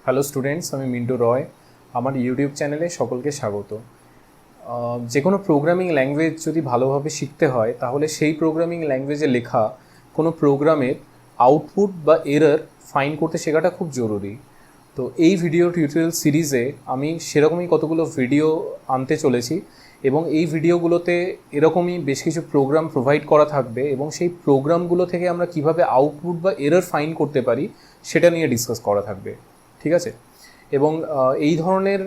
Hello students, আমি মিন্টু রয়। আমার YouTube চ্যানেলে সকলকে স্বাগত। যে কোনো প্রোগ্রামিং ল্যাঙ্গুয়েজ যদি ভালোভাবে শিখতে হয় তাহলে সেই প্রোগ্রামিং ল্যাঙ্গুয়েজে লেখা কোনো প্রোগ্রামের আউটপুট বা এরর ফাইন্ড করতে শেখাটা খুব জরুরি। তো এই ভিডিও টিউটোরিয়াল সিরিজে আমি সেরকমই কতগুলো ভিডিও আনতে চলেছি এবং এই ভিডিওগুলোতে এরকমই বেশ কিছু প্রোগ্রাম প্রোভাইড করা থাকবে এবং সেই প্রোগ্রামগুলো থেকে আমরা কিভাবে আউটপুট বা এরর ফাইন্ড করতে পারি সেটা নিয়ে ডিসকাস করা থাকবে, ঠিক আছে? এবং এই ধরনের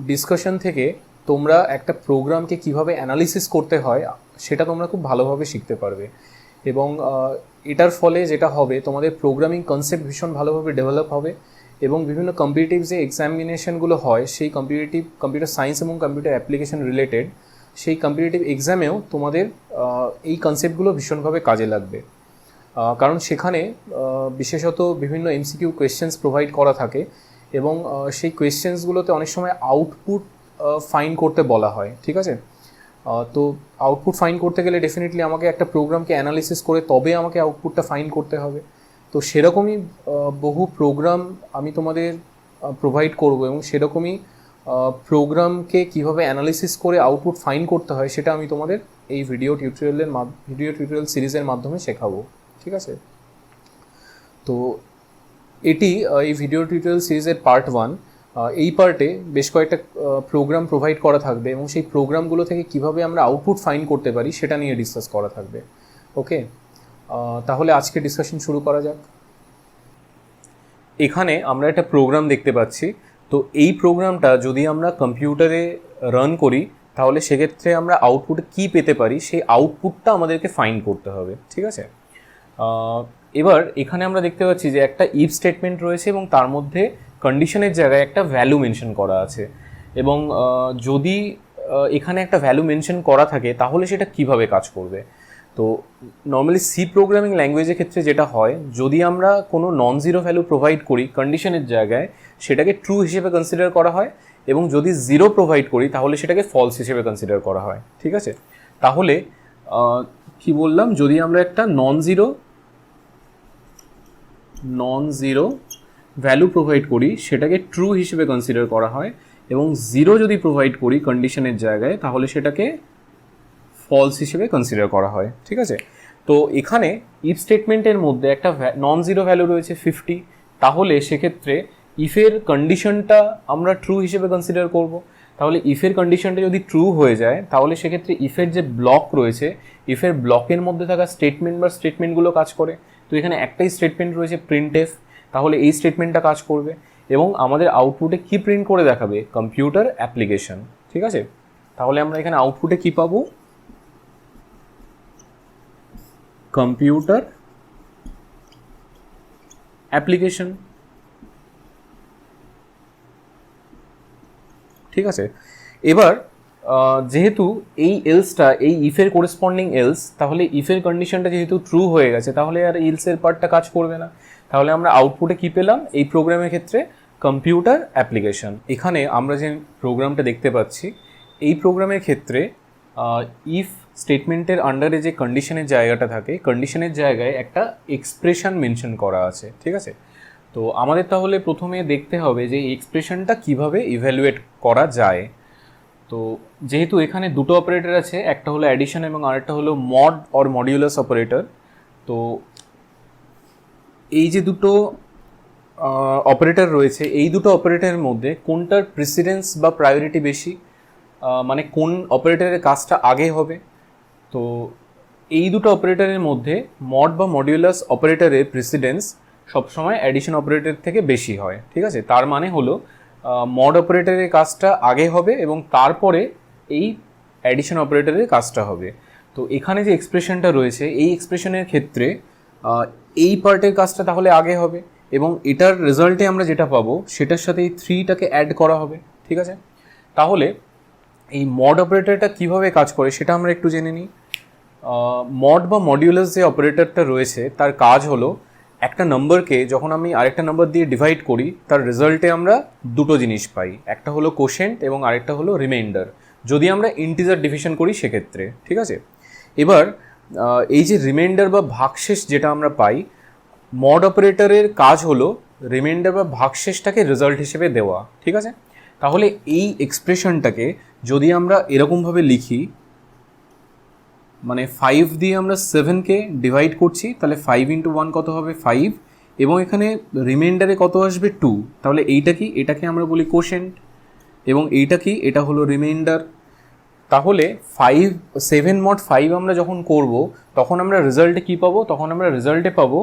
ডিসকাশন থেকে তোমরা একটা প্রোগ্রামকে কিভাবে অ্যানালিসিস করতে হয় সেটা তোমরা খুব ভালোভাবে শিখতে পারবে এবং এটার ফলে যেটা হবে তোমাদের প্রোগ্রামিং কনসেপ্ট ভীষণ ভালোভাবে ডেভেলপ হবে এবং বিভিন্ন কম্পিটিটিভ যে এক্সামিনেশনগুলো হয় সেই কম্পিউটার সায়েন্স এবং কম্পিউটার অ্যাপ্লিকেশন রিলেটেড সেই কম্পিটিটিভ এক্সামেও তোমাদের এই কনসেপ্টগুলো ভীষণভাবে কাজে লাগবে। কারণ সেখানে বিশেষত বিভিন্ন এমসিকিউ কোয়েশ্চেন্স প্রোভাইড করা থাকে এবং সেই কোয়েশ্চেন্সগুলোতে অনেক সময় আউটপুট ফাইন্ড করতে বলা হয়, ঠিক আছে? তো আউটপুট ফাইন্ড করতে গেলে ডেফিনেটলি আমাকে একটা প্রোগ্রামকে অ্যানালিসিস করে তবে আমাকে আউটপুটটা ফাইন্ড করতে হবে। তো সেরকমই বহু প্রোগ্রাম আমি তোমাদের প্রোভাইড করব এবং সেরকমই প্রোগ্রামকে কীভাবে অ্যানালিসিস করে আউটপুট ফাইন্ড করতে হয় সেটা আমি তোমাদের এই ভিডিও টিউটোরিয়াল সিরিজের মাধ্যমে শেখাবো, ঠিক আছে? তো এটি এই ভিডিও টিউটোরিয়াল সিরিজের পার্ট 1। এই পার্টে বেশ কয়েকটা প্রোগ্রাম প্রোভাইড করা থাকবে এবং সেই প্রোগ্রামগুলো থেকে কিভাবে আমরা আউটপুট ফাইন্ড করতে পারি সেটা নিয়ে ডিসকাস করা থাকবে। ওকে, তাহলে আজকে ডিসকাশন শুরু করা যাক। এখানে আমরা একটা প্রোগ্রাম দেখতে পাচ্ছি। তো এই প্রোগ্রামটা যদি আমরা কম্পিউটারে রান করি তাহলে সেক্ষেত্রে আমরা আউটপুটে কী পেতে পারি সেই আউটপুটটা আমাদেরকে ফাইন্ড করতে হবে, ঠিক আছে? এবার এখানে আমরা দেখতে পাচ্ছি যে একটা ইফ স্টেটমেন্ট রয়েছে এবং তার মধ্যে কন্ডিশনের জায়গায় একটা ভ্যালু মেনশন করা আছে এবং যদি এখানে একটা ভ্যালু মেনশন করা থাকে তাহলে সেটা কিভাবে কাজ করবে। তো নর্মালি সি প্রোগ্রামিং ল্যাঙ্গুয়েজের ক্ষেত্রে যেটা হয়, যদি আমরা কোনো নন জিরো ভ্যালু প্রোভাইড করি কন্ডিশনের জায়গায় সেটাকে ট্রু হিসেবে কনসিডার করা হয় এবং যদি জিরো প্রোভাইড করি তাহলে সেটাকে ফলস হিসেবে কনসিডার করা হয়, ঠিক আছে? তাহলে কি বললাম, যদি আমরা একটা নন জিরো ভ্যালু প্রোভাইড করি সেটাকে ট্রু হিসেবে কনসিডার করা হয় এবং জিরো যদি প্রোভাইড করি কন্ডিশনের জায়গায় তাহলে সেটাকে ফলস হিসেবে কনসিডার করা হয়, ঠিক আছে? তো এখানে ইফ স্টেটমেন্টের মধ্যে একটা নন জিরো ভ্যালু রয়েছে 50, তাহলে সেক্ষেত্রে ইফের কন্ডিশনটা আমরা ট্রু হিসেবে কনসিডার করব। তাহলে ইফের কন্ডিশনটা যদি ট্রু হয়ে যায় তাহলে সেক্ষেত্রে ইফের যে ব্লক রয়েছে ইফের ব্লকের মধ্যে থাকা স্টেটমেন্টগুলো কাজ করে। তো এখানে একটাই স্টেটমেন্ট রয়েছে প্রিন্টএফ, তাহলে এই স্টেটমেন্টটা কাজ করবে এবং আমাদের আউটপুটে কি প্রিন্ট করে দেখাবে, কম্পিউটার অ্যাপ্লিকেশন, ঠিক আছে? তাহলে আমরা এখানে আউটপুটে কি পাবো, কম্পিউটার অ্যাপ্লিকেশন, ঠিক আছে? এবার যেহেতু এই এলসটা এই ইফের করেসপন্ডিং এলস, তাহলে ইফের কন্ডিশনটা যেহেতু ট্রু হয়ে গেছে তাহলে আর এলসের পার্টটা কাজ করবে না। তাহলে আমরা আউটপুটে কি পেলাম এই প্রোগ্রামের ক্ষেত্রে, কম্পিউটার অ্যাপ্লিকেশন। এখানে আমরা যে প্রোগ্রামটা দেখতে পাচ্ছি এই প্রোগ্রামের ক্ষেত্রে ইফ স্টেটমেন্টের আন্ডারে যে কন্ডিশনের জায়গাটা থাকে কন্ডিশনের জায়গায় একটা এক্সপ্রেশন মেনশন করা আছে, ঠিক আছে? তো আমাদের তাহলে প্রথমে দেখতে হবে যে এই এক্সপ্রেশনটা কীভাবে ইভ্যালুয়েট করা যায়। তো যেহেতু এখানে দুটো অপারেটর আছে, একটা হলো অ্যাডিশন এবং আরেকটা হলো মড অর মডিউলাস অপারেটর। তো এই যে দুটো অপারেটর রয়েছে এই দুটো অপারেটরের মধ্যে কোনটার প্রেসিডেন্স বা প্রায়োরিটি বেশি, মানে কোন অপারেটরের কাজটা আগে হবে। তো এই দুটো অপারেটরের মধ্যে মড বা মডিউলাস অপারেটরের প্রেসিডেন্স সবসময় অ্যাডিশন অপারেটর থেকে বেশি হয়, ঠিক আছে? তার মানে হলো মড অপারেটরের কাজটা আগে হবে এবং তারপরে এই অ্যাডিশন অপারেটরের কাজটা হবে। তো এখানে যে এক্সপ্রেশনটা রয়েছে এই এক্সপ্রেশনের ক্ষেত্রে এই পার্টের কাজটা তাহলে আগে হবে এবং এটার রেজাল্টে আমরা যেটা পাবো সেটার সাথে এই 3টাকে অ্যাড করা হবে, ঠিক আছে? তাহলে এই মড অপারেটরটা কিভাবে কাজ করে সেটা আমরা একটু জেনে নিই। মড বা মডিউলাস যে অপারেটরটা রয়েছে তার কাজ হলো একটা নম্বরকে যখন আমি আরেকটা নম্বর দিয়ে ডিভাইড করি তার রেজাল্টে আমরা দুটো জিনিস পাই, একটা হলো কোশেন্ট এবং আরেকটা হলো রিমাইন্ডার, যদি আমরা ইন্টিজার ডিভিশন করি সেক্ষেত্রে, ঠিক আছে? এবার এই যে রিমাইন্ডার বা ভাগশেষ যেটা আমরা পাই, মড অপারেটরের কাজ হলো রিমাইন্ডার বা ভাগশেষটাকে রেজাল্ট হিসেবে দেওয়া, ঠিক আছে। তাহলে এই এক্সপ্রেশনটাকে যদি আমরা এরকমভাবে লিখি, মানে 5 দিয়ে আমরা 7কে ডিভাইড করছি, তাহলে 5 × 1 কত হবে 5, এবং এখানে রিমাইন্ডারে কত আসবে 2, তাহলে এইটা কি, এটাকে আমরা বলি কোশেন্ট, এবং এইটা কি, এটা হলো রিমাইন্ডার। তাহলে 7 mod 5 আমরা যখন করব তখন আমরা রেজাল্টে কী পাবো, তখন আমরা রেজাল্টে পাবো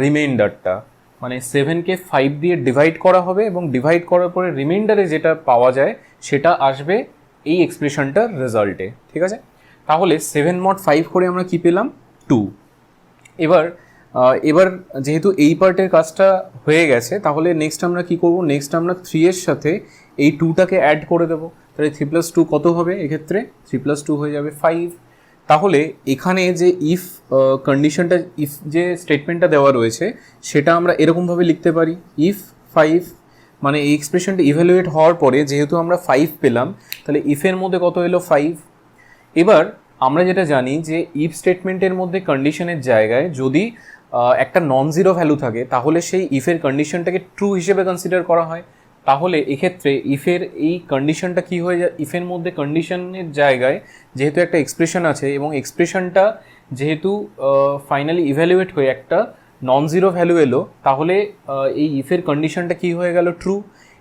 রিমাইন্ডারটা, মানে 7কে 5 দিয়ে ডিভাইড করা হবে এবং ডিভাইড করার পরে রিমাইন্ডারে যেটা পাওয়া যায় সেটা আসবে এই এক্সপ্রেশনটার রেজাল্টে, ঠিক আছে। তাহলে 7 mod 5 করে আমরা কি পেলাম 2। এবার যেহেতু এই পার্টের কাজটা হয়ে গেছে, তাহলে নেক্সট আমরা কি করব, নেক্সট আমরা 3 এর সাথে এই 2টাকে অ্যাড করে দেবো, তাহলে 3 + 2 কত হবে, এক্ষেত্রে 3 + 2 হয়ে যাবে 5। তাহলে এখানে যে ইফ কন্ডিশনটা, ইফ যে স্টেটমেন্টটা দেওয়া রয়েছে সেটা আমরা এরকমভাবে লিখতে পারি, ইফ 5, মানে এই এক্সপ্রেশনটা ইভ্যালুয়েট হওয়ার পরে যেহেতু আমরা 5 পেলাম, তাহলে ইফের মধ্যে কত এলো 5। এবার আমরা যেটা জানি যে ইফ স্টেটমেন্টের মধ্যে কন্ডিশনের জায়গায় যদি একটা নন জিরো ভ্যালু থাকে তাহলে সেই ইফের কন্ডিশনটাকে ট্রু হিসেবে কনসিডার করা হয়। তাহলে এক্ষেত্রে ইফের এই কন্ডিশনটা কী হয়ে যায়, ইফের মধ্যে কন্ডিশনের জায়গায় যেহেতু একটা এক্সপ্রেশন আছে এবং এক্সপ্রেশনটা যেহেতু ফাইনালি ইভ্যালুয়েট হয়ে একটা নন জিরো ভ্যালু এলো, তাহলে এই ইফের কন্ডিশনটা কী হয়ে গেল ট্রু,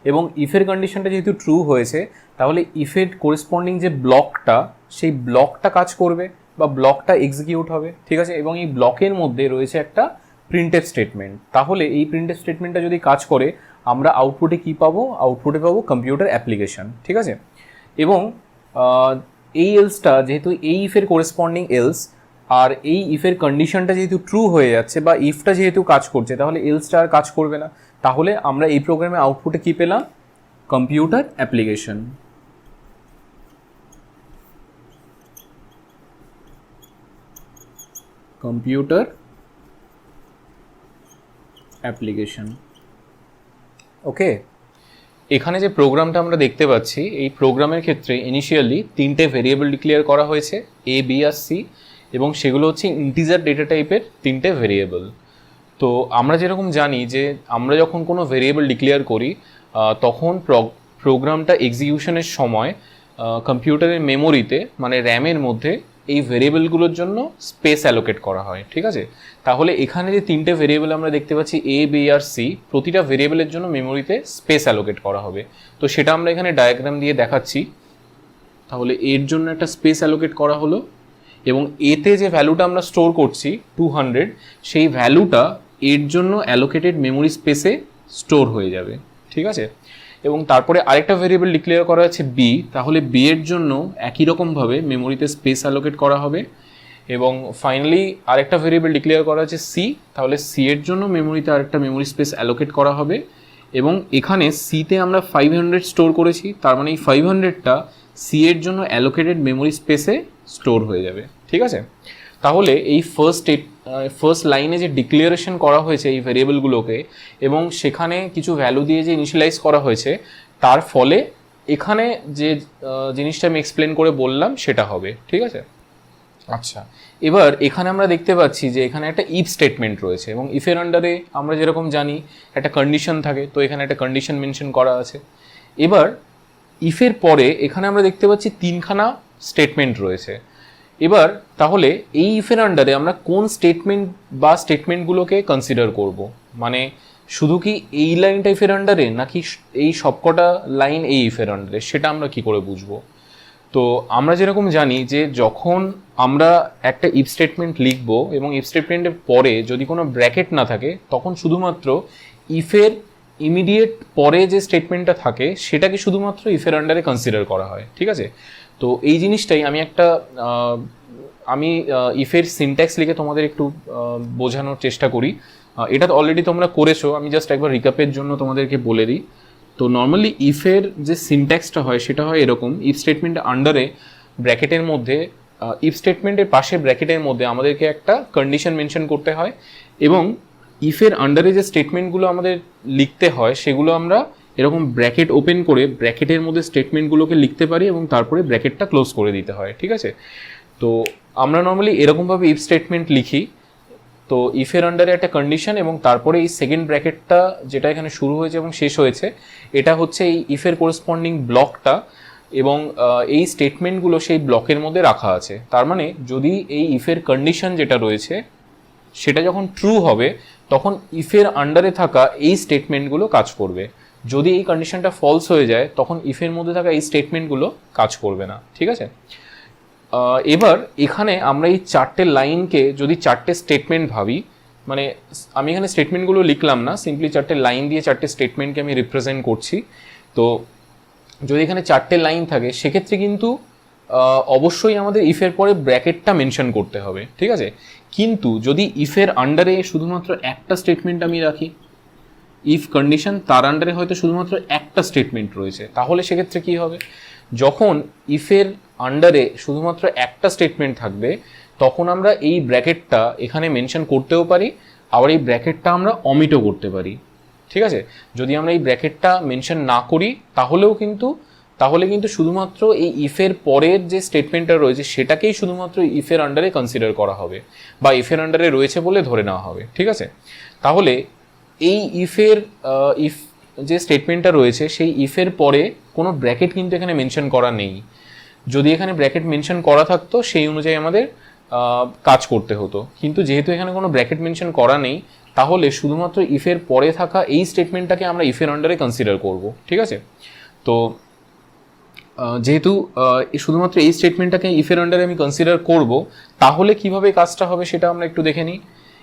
এবং ইফের কন্ডিশনটা যেহেতু ট্রু হয়েছে তাহলে ইফের কোরেসপন্ডিং যে ব্লকটা সেই ব্লকটা কাজ করবে বা ব্লকটা এক্সিকিউট হবে, ঠিক আছে। এবং এই ব্লকের মধ্যে রয়েছে একটা প্রিন্টএফ স্টেটমেন্ট, তাহলে এই প্রিন্টএফ স্টেটমেন্টটা যদি কাজ করে আমরা আউটপুটে কী পাবো, আউটপুটে পাবো কম্পিউটার অ্যাপ্লিকেশন, ঠিক আছে। এবং এই এলসটা যেহেতু এই ইফের কোরেসপন্ডিং এলস, আর এই ইফের কন্ডিশনটা যেহেতু ট্রু হয়ে যাচ্ছে বা ইফটা যেহেতু কাজ করছে, তাহলে এলসটা আর কাজ করবে না। তাহলে আমরা এই প্রোগ্রামে আউটপুটে কী পেলাম, কম্পিউটার অ্যাপ্লিকেশন। কম্পিউটার অ্যাপ্লিকেশন, ওকে। এখানে যে প্রোগ্রামটা আমরা দেখতে পাচ্ছি, এই প্রোগ্রামের ক্ষেত্রে ইনিশিয়ালি 3টে ভেরিয়েবল ডিক্লেয়ার করা হয়েছে, এ, বি আর সি, এবং সেগুলো হচ্ছে ইন্টিজার ডেটা টাইপের 3টে ভেরিয়েবল। তো আমরা যেরকম জানি যে আমরা যখন কোনো ভেরিয়েবল ডিক্লেয়ার করি তখন প্রোগ্রামটা এক্সিকিউশনের সময় কম্পিউটারের মেমোরিতে মানে র্যামের মধ্যে এই ভেরিয়েবলগুলোর জন্য স্পেস অ্যালোকেট করা হয়, ঠিক আছে। তাহলে এখানে যে 3টে ভেরিয়েবল আমরা দেখতে পাচ্ছি এ, বি আর সি, প্রতিটা ভেরিয়েবলের জন্য মেমোরিতে স্পেস অ্যালোকেট করা হবে। তো সেটা আমরা এখানে ডায়াগ্রাম দিয়ে দেখাচ্ছি। তাহলে এর জন্য একটা স্পেস অ্যালোকেট করা হলো, এবং এতে যে ভ্যালুটা আমরা স্টোর করছি 200, সেই ভ্যালুটা এর জন্য অ্যালোকেটেড মেমোরি স্পেসে স্টোর হয়ে যাবে, ঠিক আছে। এবং তারপরে আরেকটা ভেরিয়েবল ডিক্লেয়ার করা আছে বি, তাহলে বি এর জন্য একই রকমভাবে মেমোরিতে স্পেস অ্যালোকেট করা হবে। এবং ফাইনালি আরেকটা ভেরিয়েবল ডিক্লেয়ার করা আছে সি, তাহলে সি এর জন্য মেমোরিতে আরেকটা মেমোরি স্পেস অ্যালোকেট করা হবে। এবং এখানে সিতে আমরা 500 স্টোর করেছি, তার মানে এই 500টা সি এর জন্য অ্যালোকেটেড মেমোরি স্পেসে স্টোর হয়ে যাবে, ঠিক আছে। তাহলে এই ফার্স্ট লাইনে যে ডিক্লিয়ারেশন করা হয়েছে এই ভেরিয়েবলগুলোকে এবং সেখানে কিছু ভ্যালু দিয়ে যে ইনিশিয়ালাইজ করা হয়েছে, তার ফলে এখানে যে জিনিসটা আমি এক্সপ্লেন করে বললাম সেটা হবে, ঠিক আছে। আচ্ছা, এবার এখানে আমরা দেখতে পাচ্ছি যে এখানে একটা ইফ স্টেটমেন্ট রয়েছে, এবং ইফের আন্ডারে আমরা যেরকম জানি একটা কন্ডিশন থাকে, তো এখানে একটা কন্ডিশন মেনশন করা আছে। এবার ইফের পরে এখানে আমরা দেখতে পাচ্ছি 3খানা স্টেটমেন্ট রয়েছে। এবার তাহলে এই ইফের আন্ডারে আমরা কোন স্টেটমেন্ট বা স্টেটমেন্টগুলোকে কনসিডার করব, মানে শুধু কি এই লাইনটা ইফের আন্ডারে নাকি এই সবকটা লাইন এই ইফের আন্ডারে, সেটা আমরা কি করে বুঝবো। তো আমরা যেরকম জানি যে যখন আমরা একটা ইফ স্টেটমেন্ট লিখবো এবং ইফ স্টেটমেন্টের পরে যদি কোনো ব্র্যাকেট না থাকে তখন শুধুমাত্র ইফের ইমিডিয়েট পরে যে স্টেটমেন্টটা থাকে সেটাকে শুধুমাত্র ইফের আন্ডারে কনসিডার করা হয়, ঠিক আছে। তো এই জিনিসটাই আমি ইফের সিনট্যাক্স লিখে তোমাদের একটু বোঝানোর চেষ্টা করি। এটা তো অলরেডি তোমরা করেছো, আমি জাস্ট একবার রিক্যাপের জন্য তোমাদেরকে বলে দিই। তো নর্মালি ইফের যে সিনট্যাক্সটা হয় সেটা হয় এরকম, ইফ স্টেটমেন্টের আন্ডারে ব্র্যাকেটের মধ্যে ইফ স্টেটমেন্টের পাশে ব্র্যাকেটের মধ্যে আমাদেরকে একটা কন্ডিশন মেনশন করতে হয়, এবং ইফের আন্ডারে যে স্টেটমেন্টগুলো আমাদের লিখতে হয় সেগুলো আমরা এরকম ব্র্যাকেট ওপেন করে ব্র্যাকেটের মধ্যে স্টেটমেন্টগুলোকে লিখতে পারি এবং তারপরে ব্র্যাকেটটা ক্লোজ করে দিতে হয়, ঠিক আছে। তো আমরা নর্মালি এরকমভাবে ইফ স্টেটমেন্ট লিখি, তো ইফের আন্ডারে একটা কন্ডিশন এবং তারপরে এই সেকেন্ড ব্র্যাকেটটা যেটা এখানে শুরু হয়েছে এবং শেষ হয়েছে, এটা হচ্ছে এই ইফের করেসপন্ডিং ব্লকটা, এবং এই স্টেটমেন্টগুলো সেই ব্লকের মধ্যে রাখা আছে। তার মানে যদি এই ইফের কন্ডিশন যেটা রয়েছে সেটা যখন ট্রু হবে তখন ইফের আন্ডারে থাকা এই স্টেটমেন্টগুলো কাজ করবে। যদি এই কন্ডিশনটা ফলস হয়ে যায় তখন ইফের মধ্যে থাকা এই স্টেটমেন্টগুলো কাজ করবে না। ঠিক আছে, এবার এখানে আমরা এই চারটে লাইনকে যদি চারটে স্টেটমেন্ট ভাবি, মানে আমি এখানে স্টেটমেন্টগুলো লিখলাম না, সিম্পলি চারটে লাইন দিয়ে চারটে স্টেটমেন্টকে আমি রিপ্রেজেন্ট করছি। তো যদি এখানে চারটে লাইন থাকে সেক্ষেত্রে কিন্তু অবশ্যই আমাদের ইফের পরে ব্র্যাকেটটা মেনশন করতে হবে। ঠিক আছে, কিন্তু যদি ইফের আন্ডারে শুধুমাত্র একটা স্টেটমেন্ট আমি রাখি, ইফ কন্ডিশন তার আন্ডারে হয়তো শুধুমাত্র একটা স্টেটমেন্ট রয়েছে, তাহলে সেক্ষেত্রে কি হবে, যখন ইফের আন্ডারে শুধুমাত্র একটা স্টেটমেন্ট থাকবে তখন আমরা এই ব্র্যাকেটটা এখানে মেনশন করতেও পারি, আবার এই ব্র্যাকেটটা আমরা অমিটও করতে পারি। ঠিক আছে, যদি আমরা এই ব্র্যাকেটটা মেনশন না করি তাহলে কিন্তু শুধুমাত্র এই ইফের পরের যে স্টেটমেন্টটা রয়েছে সেটাকেই শুধুমাত্র ইফের আন্ডারে কনসিডার করা হবে বা ইফের আন্ডারে রয়েছে বলে ধরে নেওয়া হবে। ঠিক আছে, তাহলে এই ইফ যে স্টেটমেন্টটা রয়েছে সেই ইফের পরে কোনো ব্র্যাকেট কিন্তু এখানে মেনশন করা নেই। যদি এখানে ব্র্যাকেট মেনশন করা থাকতো সেই অনুযায়ী আমাদের কাজ করতে হতো, কিন্তু যেহেতু এখানে কোনো ব্র্যাকেট মেনশন করা নেই তাহলে শুধুমাত্র ইফের পরে থাকা এই স্টেটমেন্টটাকে আমরা ইফের আন্ডারে কনসিডার করব। ঠিক আছে, তো যেহেতু শুধুমাত্র এই স্টেটমেন্টটাকে ইফের আন্ডারে আমি কনসিডার করব, তাহলে কিভাবে কাজটা হবে সেটা আমরা একটু দেখে নিই।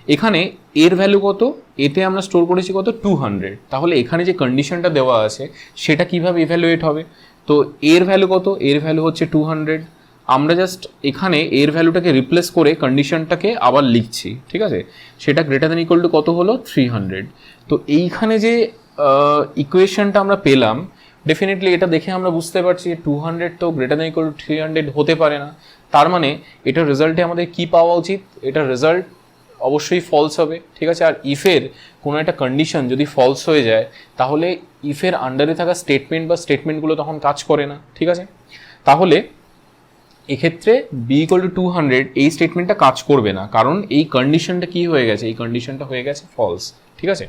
এখানে এর ভ্যালু কত, এতে আমরা স্টোর করেছি কত 200, তাহলে এখানে যে কন্ডিশনটা দেওয়া আছে সেটা কিভাবে ইভ্যালুয়েট হবে, তো এর ভ্যালু কত, এর ভ্যালু হচ্ছে 200, আমরা জাস্ট এখানে এর ভ্যালুটাকে রিপ্লেস করে কন্ডিশনটাকে আবার লিখছি। ঠিক আছে, সেটা গ্রেটার দ্যান ইকুয়াল টু কত হলো 300। তো এইখানে যে ইকুয়েশনটা আমরা পেলাম, ডেফিনেটলি এটা দেখে আমরা বুঝতে পারছি 200 তো গ্রেটার দ্যান ইকুয়াল টু 300 হতে পারে না। তার মানে এটার রেজাল্টে আমাদের কি পাওয়া উচিত, এটার রেজাল্ট অবশ্যই ফলস হবে। ঠিক আছে, আর ইফের কোনো একটা কন্ডিশন যদি ফলস হয়ে যায় তাহলে ইফের আন্ডারে থাকা স্টেটমেন্টগুলো তখন কাজ করে না। ঠিক আছে, তাহলে এক্ষেত্রে বি ইকুয়াল টু 200 এই স্টেটমেন্টটা কাজ করবে না, কারণ এই কন্ডিশনটা কি হয়ে গেছে, এই কন্ডিশনটা হয়ে গেছে ফলস। ঠিক আছে,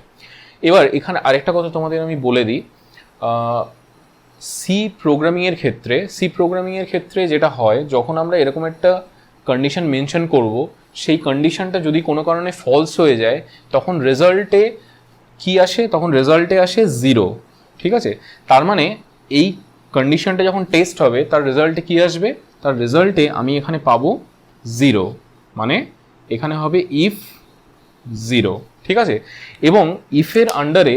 এবার এখানে আরেকটা কথা তোমাদের আমি বলে দিই, সি প্রোগ্রামিংয়ের ক্ষেত্রে যেটা হয়, যখন আমরা এরকম একটা কন্ডিশন মেনশন করব, সেই কন্ডিশনটা যদি কোনো কারণে ফলস হয়ে যায় তখন রেজাল্টে কি আসে, তখন রেজাল্টে আসে 0। ঠিক আছে, তার মানে এই কন্ডিশনটা যখন টেস্ট হবে তার রেজাল্টে কি আসবে, তার রেজাল্টে আমি এখানে পাবো 0, মানে এখানে হবে ইফ 0। ঠিক আছে, এবং ইফের আন্ডারে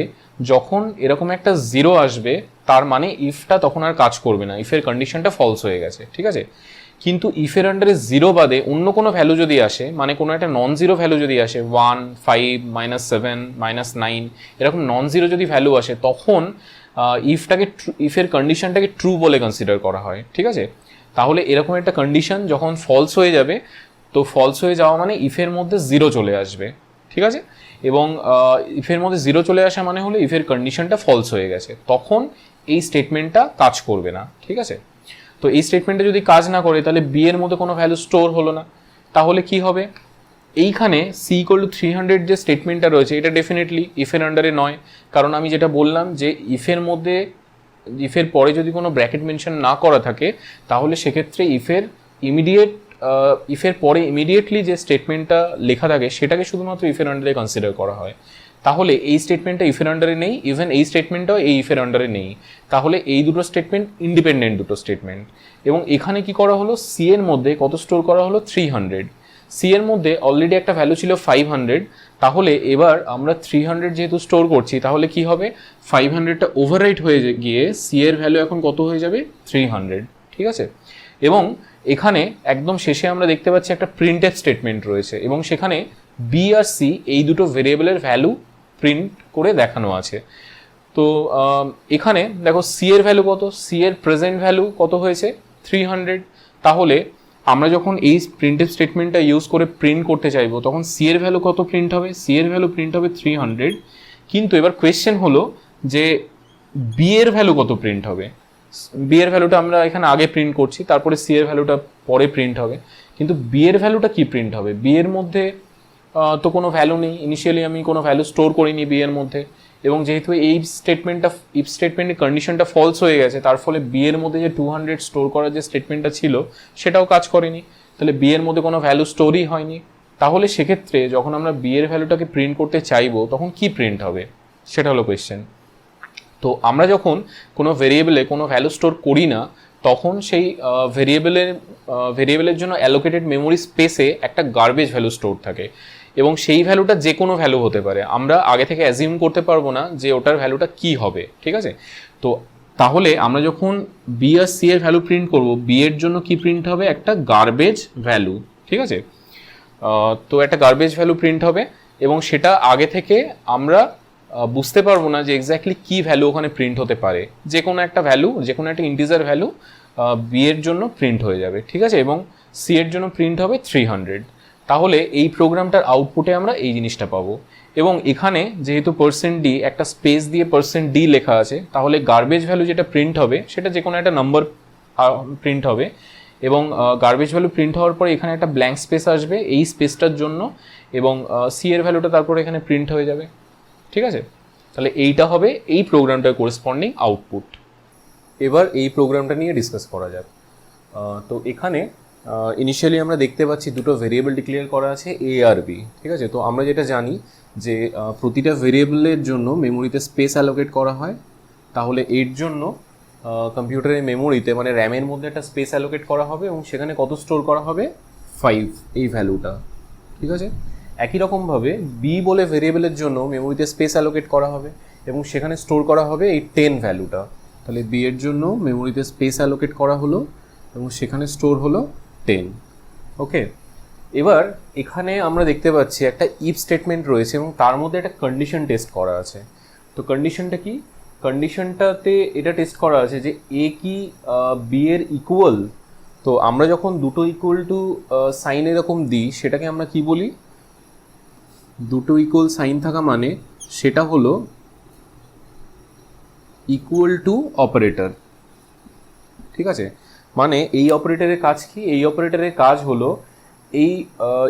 যখন এরকম একটা 0 আসবে তার মানে ইফটা তখন আর কাজ করবে না, ইফের কন্ডিশনটা ফলস হয়ে গেছে। ঠিক আছে, কিন্তু ইফের আন্ডারে 0 বাদে অন্য কোনো ভ্যালু যদি আসে, মানে কোনো একটা নন জিরো ভ্যালু যদি আসে 1, 5, -7, -9 এরকম নন জিরো যদি ভ্যালু আসে তখন ইফের কন্ডিশনটাকে ট্রু বলে কনসিডার করা হয়। ঠিক আছে, তাহলে এরকম একটা কন্ডিশন যখন ফলস হয়ে যাবে, তো ফলস হয়ে যাওয়া মানে ইফের মধ্যে 0 চলে আসবে। ঠিক আছে, এবং ইফের মধ্যে 0 চলে আসা মানে হলো ইফের কন্ডিশনটা ফলস হয়ে গেছে, তখন এই স্টেটমেন্টটা কাজ করবে না। ঠিক আছে, তো এই স্টেটমেন্টে যদি কাজ না করে তাহলে বি এর মধ্যে কোনো ভ্যালু স্টোর হলো না, তাহলে কি হবে, এইখানে সি ইকুয়াল টু 300 যে স্টেটমেন্টটা রয়েছে এটা ডেফিনেটলি ইফের আন্ডারে নয়, কারণ আমি যেটা বললাম যে ইফের পরে যদি কোনো ব্র্যাকেট মেনশন না করা থাকে তাহলে সেক্ষেত্রে ইফের পরে ইমিডিয়েটলি যে স্টেটমেন্টটা লেখা থাকে সেটাকে শুধুমাত্র ইফের আন্ডারে কনসিডার করা হয়। তাহলে এই স্টেটমেন্টটা ইফের আন্ডারে নেই, ইভেন এই স্টেটমেন্টটাও এই ইফের আন্ডারে নেই, তাহলে এই দুটো স্টেটমেন্ট ইন্ডিপেন্ডেন্ট দুটো স্টেটমেন্ট। এবং এখানে কি করা হলো, সি এর মধ্যে কত স্টোর করা হলো 300, সি এর মধ্যে অলরেডি একটা ভ্যালু ছিল 500, তাহলে এবার আমরা 300 যেহেতু স্টোর করছি তাহলে কি হবে, 500টা ওভাররাইট হয়ে গিয়ে সি এর ভ্যালু এখন কত হয়ে যাবে 300। ঠিক আছে, এবং এখানে একদম শেষে আমরা দেখতে পাচ্ছি একটা প্রিন্টএফ স্টেটমেন্ট রয়েছে এবং সেখানে বি আর সি এই দুটো ভেরিয়েবলের ভ্যালু প্রিন্ট করে দেখানো আছে। তো এখানে দেখো সি এর ভ্যালু কত, সি এর প্রেজেন্ট ভ্যালু কত হয়েছে 300, তাহলে আমরা যখন এই প্রিন্টএফ স্টেটমেন্টটা ইউজ করে প্রিন্ট করতে চাইবো তখন সি এর ভ্যালু কত প্রিন্ট হবে, সি এর ভ্যালু প্রিন্ট হবে 300, কিন্তু এবার কোয়েশ্চেন হলো যে বি এর ভ্যালু কত প্রিন্ট হবে, বি এর ভ্যালুটা আমরা এখানে আগে প্রিন্ট করছি, তারপরে সি এর ভ্যালুটা পরে প্রিন্ট হবে, কিন্তু বি এর ভ্যালুটা কি প্রিন্ট হবে, বি এর মধ্যে তো কোনো ভ্যালু নেই, ইনিশিয়ালি আমি কোনো ভ্যালু স্টোর করিনি বি এর মধ্যে, এবং যেহেতু এই স্টেটমেন্টটা ইফ স্টেটমেন্টের কন্ডিশনটা ফলস হয়ে গেছে, তার ফলে বি এর মধ্যে যে 200 স্টোর করার যে স্টেটমেন্টটা ছিল সেটাও কাজ করেনি, তাহলে বি এর মধ্যে কোনো ভ্যালু স্টোরই হয়নি। তাহলে সেক্ষেত্রে যখন আমরা বি এর ভ্যালুটাকে প্রিন্ট করতে চাইবো তখন কি প্রিন্ট হবে, সেটা হলো কোয়েশ্চেন। তো আমরা যখন কোনো ভেরিয়েবলে কোনো ভ্যালু স্টোর করি না, তখন সেই ভেরিয়েবলের জন্য অ্যালোকেটেড মেমোরি স্পেসে একটা গার্বেজ ভ্যালু স্টোর থাকে, এবং সেই ভ্যালুটা যে কোনো ভ্যালু হতে পারে। আমরা আগে থেকে অ্যাজিউম করতে পারবো না যে ওটার ভ্যালুটা কি হবে, ঠিক আছে। তো তাহলে আমরা যখন বি আর সি এর ভ্যালু প্রিন্ট করব, বি এর জন্য কি প্রিন্ট হবে, একটা গার্বেজ ভ্যালু, ঠিক আছে। তো একটা গার্বেজ ভ্যালু প্রিন্ট হবে, এবং সেটা আগে থেকে আমরা বুঝতে পারবো না যে এক্স্যাক্টলি কী ভ্যালু ওখানে প্রিন্ট হতে পারে। যে কোনো একটা ভ্যালু, যে কোনো একটা ইন্টিজার ভ্যালু বি এর জন্য প্রিন্ট হয়ে যাবে, ঠিক আছে, এবং সি এর জন্য প্রিন্ট হবে 300। তাহলে এই প্রোগ্রামটার আউটপুটে আমরা এই জিনিসটা পাবো। এবং এখানে যেহেতু %d একটা স্পেস দিয়ে %d লেখা আছে, তাহলে গার্বেজ ভ্যালু যেটা প্রিন্ট হবে সেটা যে কোনো একটা নাম্বার প্রিন্ট হবে, এবং গার্বেজ ভ্যালু প্রিন্ট হওয়ার পরে এখানে একটা ব্ল্যাঙ্ক স্পেস আসবে এই স্পেসটার জন্য, এবং সি এর ভ্যালুটা তারপরে এখানে প্রিন্ট হয়ে যাবে, ঠিক আছে। তাহলে এইটা হবে এই প্রোগ্রামটার কোরেসপন্ডিং আউটপুট। এবার এই প্রোগ্রামটা নিয়ে ডিসকাস করা যাক। তো এখানে ইনিশিয়ালি আমরা দেখতে পাচ্ছি দুটো ভেরিয়েবল ডিক্লেয়ার করা আছে এ আর বি, ঠিক আছে। তো আমরা যেটা জানি যে প্রতিটা ভেরিয়েবলের জন্য মেমোরিতে স্পেস অ্যালোকেট করা হয়, তাহলে এর জন্য কম্পিউটারের মেমোরিতে মানে র্যামের মধ্যে একটা স্পেস অ্যালোকেট করা হবে, এবং সেখানে কত স্টোর করা হবে, 5 এই ভ্যালুটা, ঠিক আছে। একই রকমভাবে বি বলে ভেরিয়েবলের জন্য মেমোরিতে স্পেস অ্যালোকেট করা হবে, এবং সেখানে স্টোর করা হবে এই 10 ভ্যালুটা। তাহলে বি এর জন্য মেমোরিতে স্পেস অ্যালোকেট করা হলো, এবং সেখানে স্টোর হলো 10, ওকে। এবার এখানে আমরা দেখতে পাচ্ছি একটা ইফ স্টেটমেন্ট রয়েছে, এবং তার মধ্যে একটা কন্ডিশন টেস্ট করা আছে। তো কন্ডিশনটা কি, কন্ডিশনটাতে এটা টেস্ট করা আছে যে এ কি বি এর ইকুয়াল। তো আমরা যখন দুটো ইকুয়াল টু সাইন এরকম দিই, সেটাকে আমরা কি বলি, দুটো ইকুয়াল সাইন থাকা মানে সেটা হলো ইকুয়াল টু অপারেটর, ঠিক আছে। মানে এই অপারেটরের কাজ কি, এই অপারেটরের কাজ হলো এই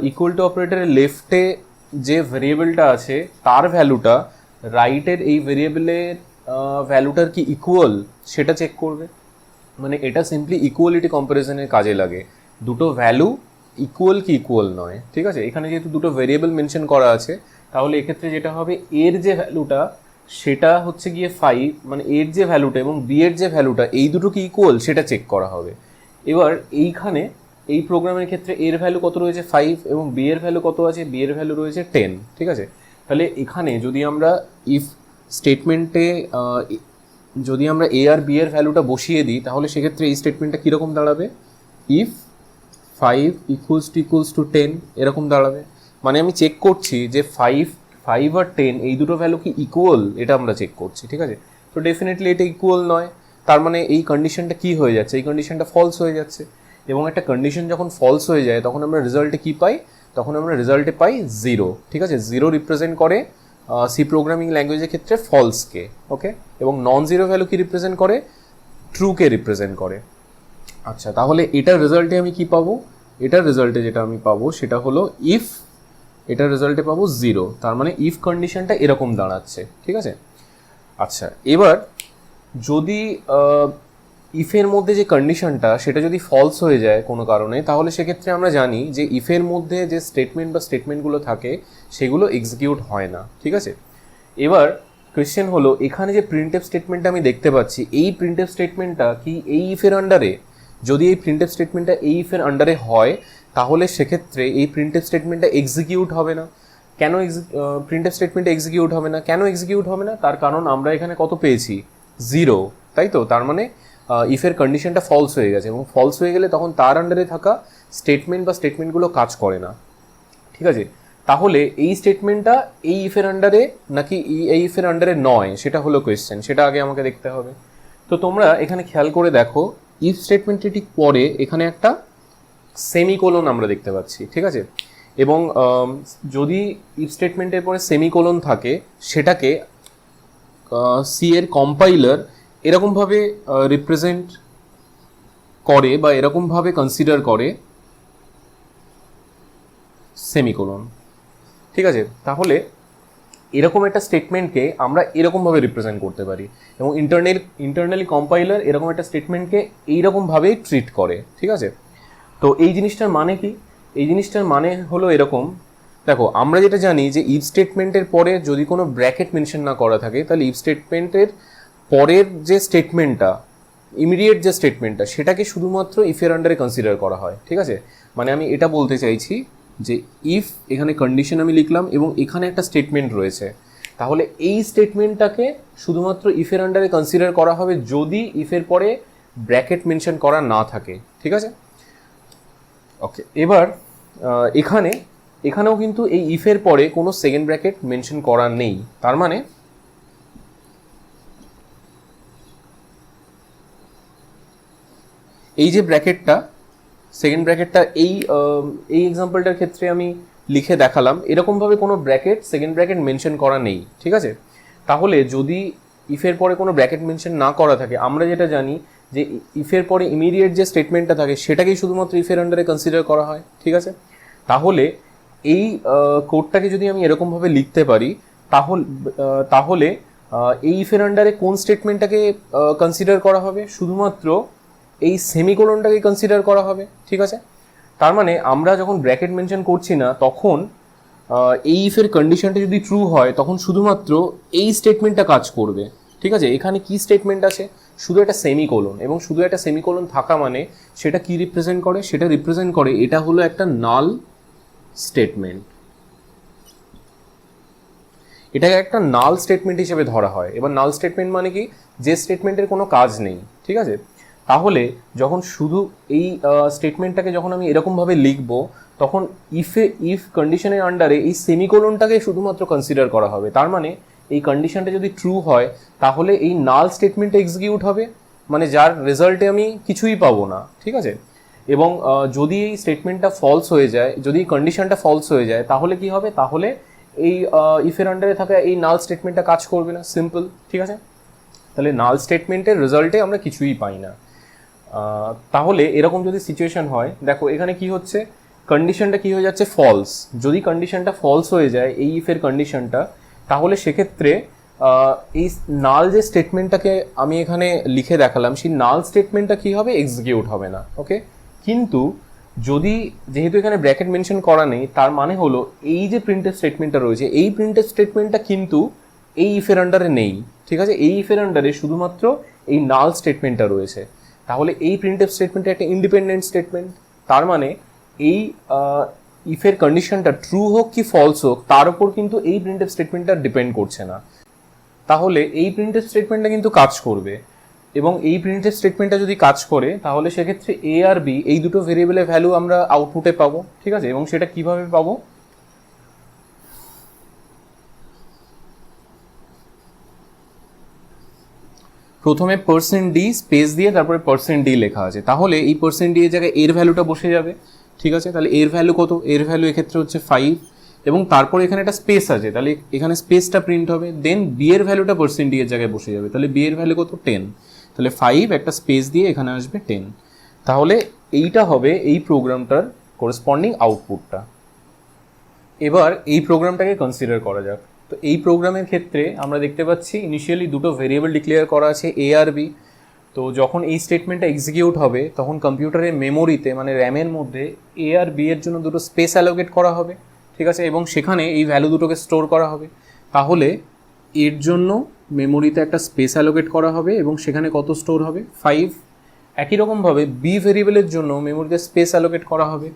ইকুয়াল টু অপারেটরের লেফটে যে ভেরিয়েবলটা আছে তার ভ্যালুটা রাইটের এই ভেরিয়েবলের ভ্যালুটার কি ইকুয়াল সেটা চেক করবে। মানে এটা সিম্পলি ইকুয়ালিটি কম্প্যারিজনের কাজে লাগে, দুটো ভ্যালু ইকুয়াল কি ইকুয়াল নয়, ঠিক আছে। এখানে যেহেতু দুটো ভেরিয়েবল মেনশন করা আছে, তাহলে এক্ষেত্রে যেটা হবে এর যে ভ্যালুটা সেটা হচ্ছে গিয়ে 5, মানে এর যে ভ্যালুটা এবং বি এর যে ভ্যালুটা এই দুটো কি ইকুয়াল সেটা চেক করা হবে। এবার এইখানে এই প্রোগ্রামের ক্ষেত্রে এর ভ্যালু কত রয়েছে 5, এবং বি এর ভ্যালু কত আছে, বি এর ভ্যালু রয়েছে 10, ঠিক আছে। তাহলে এখানে যদি আমরা ইফ স্টেটমেন্টে যদি আমরা এ আর বি এর ভ্যালুটা বসিয়ে দিই, তাহলে সেক্ষেত্রে এই স্টেটমেন্টটা কীরকম দাঁড়াবে, ইফ 5 ইকুয়ালস টু 10 এরকম দাঁড়াবে। মানে আমি চেক করছি যে 5 আর 10 এই দুটো ভ্যালু কি ইকুয়াল, এটা আমরা চেক করছি, ঠিক আছে। তো ডেফিনেটলি এটা ইকুয়াল নয়, তার মানে এই কন্ডিশনটা কি হয়ে যাচ্ছে, এই কন্ডিশনটা ফলস হয়ে যাচ্ছে। এবং একটা কন্ডিশন যখন ফলস হয়ে যায় তখন আমরা রেজাল্টে কি পাই, তখন আমরা রেজাল্টে পাই 0, ঠিক আছে। 0 রিপ্রেজেন্ট করে সি প্রোগ্রামিং ল্যাঙ্গুয়েজের ক্ষেত্রে ফলসকে, ওকে। এবং নন জিরো ভ্যালু কি রিপ্রেজেন্ট করে, ট্রুকে রিপ্রেজেন্ট করে। আচ্ছা, তাহলে এটার রেজাল্টে আমি কি পাবো, এটার রেজাল্টে যেটা আমি পাবো সেটা হলো ইফ, এটার রেজাল্টে পাবো 0, তার মানে ইফ কন্ডিশনটা এরকম দাঁড়াচ্ছে, ঠিক আছে। আচ্ছা, এবার যদি ইফের মধ্যে যে কন্ডিশনটা সেটা যদি ফলস হয়ে যায় কোনো কারণে, তাহলে সেক্ষেত্রে আমরা জানি যে ইফের মধ্যে যে স্টেটমেন্ট বা স্টেটমেন্টগুলো থাকে সেগুলো এক্সিকিউট হয় না, ঠিক আছে। এবার কোয়েশ্চেন হলো এখানে যে প্রিন্টএফ স্টেটমেন্টটা আমি দেখতে পাচ্ছি, এই প্রিন্টএফ স্টেটমেন্টটা কি এই ইফের আন্ডারে, যদি এই প্রিন্টএফ স্টেটমেন্টটা এই ইফের আন্ডারে হয়, তাহলে সেক্ষেত্রে এই প্রিন্টএফ স্টেটমেন্টটা এক্সিকিউট হবে না। কেন প্রিন্টএফ স্টেটমেন্টটা এক্সিকিউট হবে না, কেন এক্সিকিউট হবে না, তার কারণ আমরা এখানে কত পেয়েছি, 0, তাই তো। তার মানে ইফের কন্ডিশনটা ফলস হয়ে গেছে, এবং ফলস হয়ে গেলে তখন তার আন্ডারে থাকা স্টেটমেন্ট বা স্টেটমেন্টগুলো কাজ করে না, ঠিক আছে। তাহলে এই স্টেটমেন্টটা এই ইফের আন্ডারে নাকি এই ইফের আন্ডারে নয়, সেটা হলো কোয়েশ্চেন, সেটা আগে আমাকে দেখতে হবে। তো তোমরা এখানে খেয়াল করে দেখো, ইফ স্টেটমেন্টটি ঠিক পরে এখানে একটা সেমিকোলন আমরা দেখতে পাচ্ছি, ঠিক আছে। এবং যদি ইফ স্টেটমেন্টের পরে সেমিকোলন থাকে, সেটাকে সি এর কম্পাইলার এরকমভাবে রিপ্রেজেন্ট করে বা এরকমভাবে কনসিডার করে সেমিকোলন, ঠিক আছে। তাহলে এরকম একটা স্টেটমেন্টকে আমরা এরকমভাবে রিপ্রেজেন্ট করতে পারি, এবং ইন্টারনালি কম্পাইলার এরকম একটা স্টেটমেন্টকে এইরকমভাবেই ট্রিট করে। ঠিক আছে, তো এই জিনিসটার মানে কি? এই জিনিসটার মানে হলো এরকম, দেখো আমরা যেটা জানি যে ইফ স্টেটমেন্টের পরে যদি কোনো ব্র্যাকেট মেনশন না করা থাকে, তাহলে ইফ স্টেটমেন্টের পরের যে স্টেটমেন্টটা, ইমিডিয়েট যে স্টেটমেন্টটা, সেটাকে শুধুমাত্র ইফের আন্ডারে কনসিডার করা হয়। ঠিক আছে, মানে আমি এটা বলতে চাইছি যে ইফ এখানে কন্ডিশন আমি লিখলাম এবং এখানে একটা স্টেটমেন্ট রয়েছে, তাহলে এই স্টেটমেন্টটাকে শুধুমাত্র ইফের আন্ডারে কনসিডার করা হবে যদি ইফের পরে ব্র্যাকেট মেনশন করা না থাকে। ঠিক আছে, ওকে। এবার এখানেও কিন্তু এই ইফের পরে কোনো সেকেন্ড ব্র্যাকেট মেনশন করা নেই, তার মানে এই যে ব্র্যাকেটটা, সেকেন্ড ব্র্যাকেটটা এই এক্সাম্পলটার ক্ষেত্রে আমি লিখে দেখালাম, এরকমভাবে কোনো ব্র্যাকেট সেকেন্ড ব্র্যাকেট মেনশন করা নেই। ঠিক আছে, তাহলে যদি ইফের পরে কোনো ব্র্যাকেট মেনশন না করা থাকে, আমরা যেটা জানি যে ইফের পরে ইমিডিয়েট যে স্টেটমেন্টটা থাকে সেটাকেই শুধুমাত্র ইফের আন্ডারে কনসিডার করা হয়। ঠিক আছে, তাহলে এই কোডটাকে যদি আমি এরকমভাবে লিখতে পারি, তাহলে এই ইফের আন্ডারে কোন স্টেটমেন্টটাকে কনসিডার করা হবে? শুধুমাত্র এই সেমিকোলনটাকে কনসিডার করা হবে। ঠিক আছে, তার মানে আমরা যখন ব্র্যাকেট মেনশন করছি না, তখন এই ইফের কন্ডিশনটা যদি ট্রু হয় তখন শুধুমাত্র এই স্টেটমেন্টটা কাজ করবে। ঠিক আছে, এখানে কি স্টেটমেন্ট আছে? শুধু একটা সেমিকোলন, এবং শুধু একটা সেমিকোলন থাকা মানে সেটা কি রিপ্রেজেন্ট করে? সেটা রিপ্রেজেন্ট করে এটা হলো একটা নাল স্টেটমেন্ট। এটাকে একটা নাল স্টেটমেন্ট হিসেবে ধরা হয়। এবার নাল স্টেটমেন্ট মানে কি? যে স্টেটমেন্টের কোনো কাজ নেই। ঠিক আছে, তাহলে যখন শুধু এই স্টেটমেন্টটাকে যখন আমি এরকমভাবে লিখবো, তখন ইফ কন্ডিশনের আন্ডারে এই সেমিকোলনটাকে শুধুমাত্র কনসিডার করা হবে। তার মানে এই কন্ডিশনটা যদি ট্রু হয়, তাহলে এই নাল স্টেটমেন্টটা এক্সিকিউট হবে, মানে যার রেজাল্টে আমি কিছুই পাবো না। ঠিক আছে, এবং যদি এই স্টেটমেন্টটা ফলস হয়ে যায়, যদি কন্ডিশনটা ফলস হয়ে যায়, তাহলে কি হবে? তাহলে এই ইফের আন্ডারে থাকা এই নাল স্টেটমেন্টটা কাজ করবে না। সিম্পল। ঠিক আছে, তাহলে নাল স্টেটমেন্টের রেজাল্টে আমরা কিছুই পাই না। তাহলে এরকম যদি সিচুয়েশন হয়, দেখো এখানে কি হচ্ছে, কন্ডিশনটা কি হয়ে যাচ্ছে? ফলস। যদি কন্ডিশনটা ফলস হয়ে যায় এই ইফের কন্ডিশনটা, তাহলে সেক্ষেত্রে এই নাল যে স্টেটমেন্টটাকে আমি এখানে লিখে দেখালাম, সেই নাল স্টেটমেন্টটা কি হবে? এক্সিকিউট হবে না। ওকে, কিন্তু যেহেতু এখানে ব্র্যাকেট মেনশন করা নেই, তার মানে হলো এই যে প্রিন্টেড স্টেটমেন্টটা রয়েছে, এই প্রিন্টেড স্টেটমেন্টটা কিন্তু এই ইফের আন্ডারে নেই। ঠিক আছে, এই ইফের আন্ডারে শুধুমাত্র এই নাল স্টেটমেন্টটা রয়েছে। তাহলে এই প্রিন্টএফ স্টেটমেন্টটা একটা ইন্ডিপেন্ডেন্ট স্টেটমেন্ট। তার মানে এই ইফের কন্ডিশনটা ট্রু হোক কি ফলস হোক, তার উপর কিন্তু এই প্রিন্টএফ স্টেটমেন্টটা ডিপেন্ড করছে না। তাহলে এই প্রিন্টএফ স্টেটমেন্টটা কিন্তু কাজ করবে, এবং এই প্রিন্টএফ স্টেটমেন্টটা যদি কাজ করে, তাহলে সেক্ষেত্রে এ আর বি এই দুটো ভেরিয়েবলের ভ্যালু আমরা আউটপুটে পাবো। ঠিক আছে, এবং সেটা কিভাবে পাবো? প্রথমে %d স্পেস দিয়ে তারপরে %d লেখা আছে, তাহলে এই %d এর জায়গায় এর ভ্যালুটা বসে যাবে। ঠিক আছে, তাহলে এর ভ্যালু কত? এর ভ্যালু এক্ষেত্রে হচ্ছে 5, এবং তারপরে এখানে একটা স্পেস আছে, তাহলে এখানে স্পেসটা প্রিন্ট হবে। দেন বি এর ভ্যালুটা %d এর জায়গায় বসে যাবে, তাহলে বি এর ভ্যালু কত? 10। তাহলে 5 একটা স্পেস দিয়ে এখানে আসবে 10। তাহলে এইটা হবে এই প্রোগ্রামটার করেসপন্ডিং আউটপুটটা। এবার এই প্রোগ্রামটাকে কনসিডার করা যাক। তো এই প্রোগ্রামের ক্ষেত্রে আমরা দেখতে পাচ্ছি ইনিশিয়ালি দুটো ভেরিয়েবল ডিক্লেয়ার করা আছে, এ আর বি। তো যখন এই স্টেটমেন্টটা এক্সিকিউট হবে, তখন কম্পিউটারের মেমোরিতে মানে র্যামের মধ্যে এ আর বি এর জন্য দুটো স্পেস অ্যালোকেট করা হবে। ঠিক আছে, এবং সেখানে এই ভ্যালু দুটোকে স্টোর করা হবে। তাহলে এর জন্য মেমোরিতে একটা স্পেস অ্যালোকেট করা হবে, এবং সেখানে কত স্টোর হবে? 5। একই রকমভাবে বি ভেরিয়েবলের জন্য মেমোরিতে স্পেস অ্যালোকেট করা হবে,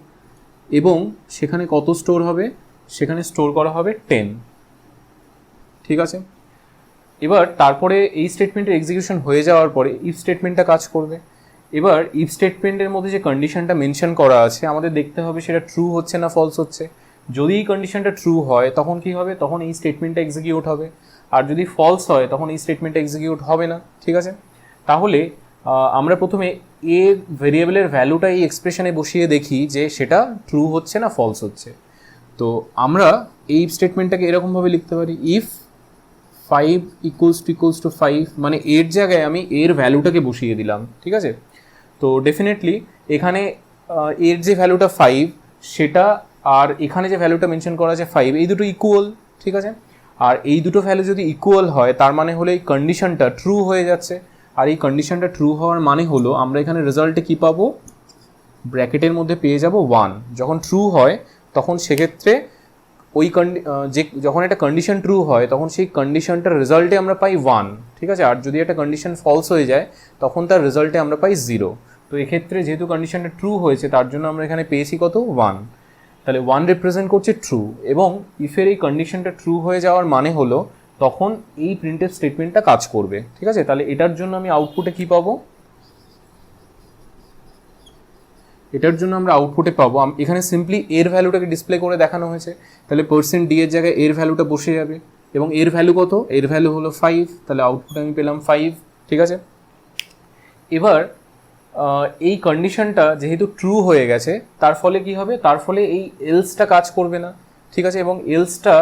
এবং সেখানে কত স্টোর হবে? সেখানে স্টোর করা হবে 10। ঠিক আছে, এবার তারপরে এই স্টেটমেন্টের এক্সিকিউশন হয়ে যাওয়ার পরে ইফ স্টেটমেন্টটা কাজ করবে। এবার ইফ স্টেটমেন্টের মধ্যে যে কন্ডিশনটা মেনশন করা আছে, আমাদের দেখতে হবে সেটা ট্রু হচ্ছে না ফলস হচ্ছে। যদি এই কন্ডিশনটা ট্রু হয়, তখন কি হবে? তখন এই স্টেটমেন্টটা এক্সিকিউট হবে। আর যদি ফলস হয়, তখন এই স্টেটমেন্টটা এক্সিকিউট হবে না। ঠিক আছে, তাহলে আমরা প্রথমে এ ভেরিয়েবলের ভ্যালুটা এই এক্সপ্রেশনে বসিয়ে দেখি যে সেটা ট্রু হচ্ছে না ফলস হচ্ছে। তো আমরা এই স্টেটমেন্টটাকে এরকমভাবে লিখতে পারি, ইফ 5 ইকুয়ালস টু 5, মানে এর জায়গায় আমি এর ভ্যালুটাকে বসিয়ে দিলাম। ঠিক আছে, তো ডেফিনেটলি এখানে এর যে ভ্যালুটা 5, সেটা আর এখানে যে ভ্যালুটা মেনশন করা আছে 5, এই দুটো ইকুয়াল, ঠিক আছে। আর এই দুটো ভ্যালু যদি ইকুয়াল হয় তার মানে হলো এই কন্ডিশনটা ট্রু হয়ে যাচ্ছে। আর এই কন্ডিশনটা ট্রু হওয়ার মানে হলো আমরা এখানে রেজাল্টে কী পাবো, ব্র্যাকেটের মধ্যে পেয়ে যাব 1। যখন ট্রু হয় তখন সেক্ষেত্রে ওই যখন একটা কন্ডিশন ট্রু হয় তখন সেই কন্ডিশনটার রেজাল্টে আমরা পাই 1, ঠিক আছে। আর যদি একটা কন্ডিশন ফলস হয়ে যায় তখন তার রেজাল্টে আমরা পাই 0। তো এক্ষেত্রে যেহেতু কন্ডিশনটা ট্রু হয়েছে তার জন্য আমরা এখানে পেয়েছি কত, 1। তাহলে 1 রিপ্রেজেন্ট করছে ট্রু, এবং ইফের এই কন্ডিশনটা ট্রু হয়ে যাওয়ার মানে হলো তখন এই প্রিন্টএফ স্টেটমেন্টটা কাজ করবে, ঠিক আছে। তাহলে এটার জন্য আমি আউটপুটে কী পাবো, এটার জন্য আমরা আউটপুটে পাবো, এখানে সিম্পলি এর ভ্যালুটাকে ডিসপ্লে করে দেখানো হয়েছে। তাহলে % ডি এর জায়গায় এর ভ্যালুটা বসে যাবে, এবং এর ভ্যালু কত, এর ভ্যালু হলো 5। তাহলে আউটপুটে আমি পেলাম 5, ঠিক আছে। এবার এই কন্ডিশনটা যেহেতু ট্রু হয়ে গেছে তার ফলে কি হবে, তার ফলে এই এলসটা কাজ করবে না, ঠিক আছে। এবং এলসটা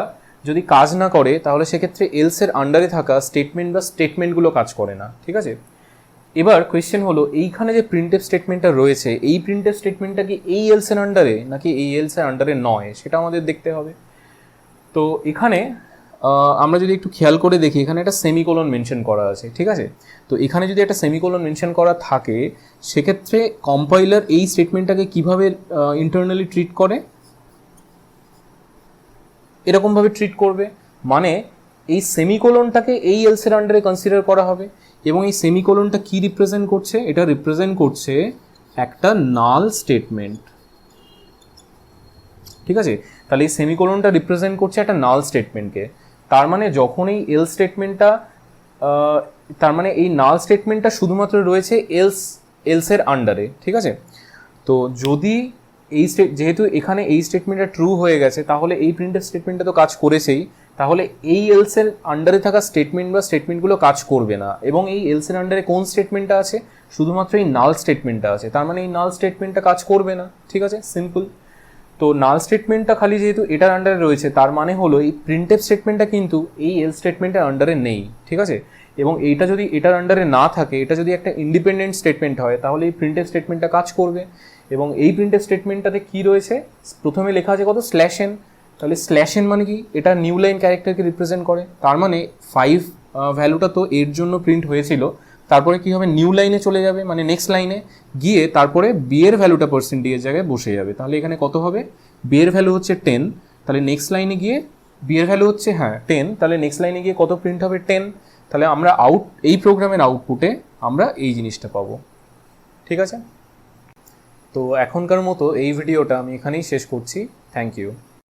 যদি কাজ না করে তাহলে সেক্ষেত্রে এলসের আন্ডারে থাকা স্টেটমেন্ট বা স্টেটমেন্টগুলো কাজ করে না, ঠিক আছে। এবার কোয়েশ্চেন হলো এইখানে যে প্রিন্টএফ স্টেটমেন্টটা রয়েছে এই প্রিন্টএফ স্টেটমেন্টটা কি এই এলসের আন্ডারে নাকি এই এলসের আন্ডারে নয়, সেটা আমাদের দেখতে হবে। তো এখানে আমরা যদি একটু খেয়াল করে দেখি এখানে একটা সেমিকোলন মেনশন করা আছে, ঠিক আছে। তো এখানে যদি একটা সেমিকোলন মেনশন করা থাকে সেক্ষেত্রে কম্পাইলার এই স্টেটমেন্টটাকে কিভাবে ইন্টারনালি ট্রিট করে, এরকমভাবে ট্রিট করবে, মানে এই সেমিকোলনটাকে এই এলসের আন্ডারে কনসিডার করা হবে। এবং এই সেমিকোলনটা কি রিপ্রেজেন্ট করছে, এটা রিপ্রেজেন্ট করছে একটা নাল স্টেটমেন্ট, ঠিক আছে। তাহলে এই সেমিকোলনটা রিপ্রেজেন্ট করছে একটা নাল স্টেটমেন্টকে। তার মানে যখন এই এল স্টেটমেন্টটা, তার মানে এই নাল স্টেটমেন্টটা শুধুমাত্র রয়েছে এলসের আন্ডারে, ঠিক আছে। তো যদি এই যেহেতু এখানে এই স্টেটমেন্টটা ট্রু হয়ে গেছে তাহলে এই প্রিন্টএফ স্টেটমেন্টটা তো কাজ করেছেই, তাহলে এই এলসের আন্ডারে থাকা স্টেটমেন্ট বা স্টেটমেন্টগুলো কাজ করবে না। এবং এই এলসের আন্ডারে কোন স্টেটমেন্টটা আছে, শুধুমাত্র এই নাল স্টেটমেন্টটা আছে, তার মানে এই নাল স্টেটমেন্টটা কাজ করবে না, ঠিক আছে, সিম্পল। তো নাল স্টেটমেন্টটা খালি যেহেতু এটার আন্ডারে রয়েছে তার মানে হলো এই প্রিন্টএফ স্টেটমেন্টটা কিন্তু এই এল স্টেটমেন্টের আন্ডারে নেই, ঠিক আছে। এবং এইটা যদি এটার আন্ডারে না থাকে, এটা যদি একটা ইন্ডিপেন্ডেন্ট স্টেটমেন্ট হয় তাহলে এই প্রিন্টএফ স্টেটমেন্টটা কাজ করবে। এবং এই প্রিন্টএফ স্টেটমেন্টটাতে কি রয়েছে, প্রথমে লেখা আছে কত, /n। তাহলে /n মানে কি, এটা নিউ লাইন ক্যারেক্টারকে রিপ্রেজেন্ট করে। তার মানে 5 ভ্যালুটা তো এর জন্য প্রিন্ট হয়েছিল, তারপরে কি হবে, নিউ লাইনে চলে যাবে, মানে নেক্সট লাইনে গিয়ে তারপরে বি এর ভ্যালুটা % এর জায়গায় বসে যাবে। তাহলে এখানে কত হবে, বি এর ভ্যালু হচ্ছে 10, তাহলে নেক্সট লাইনে গিয়ে বি এর ভ্যালু হচ্ছে 10, তাহলে নেক্সট লাইনে গিয়ে কত প্রিন্ট হবে, 10। তাহলে আমরা এই প্রোগ্রামের আউটপুটে আমরা এই জিনিসটা পাবো, ঠিক আছে। তো এখনকার মতো এই ভিডিওটা আমি এখানেই শেষ করছি। Thank you.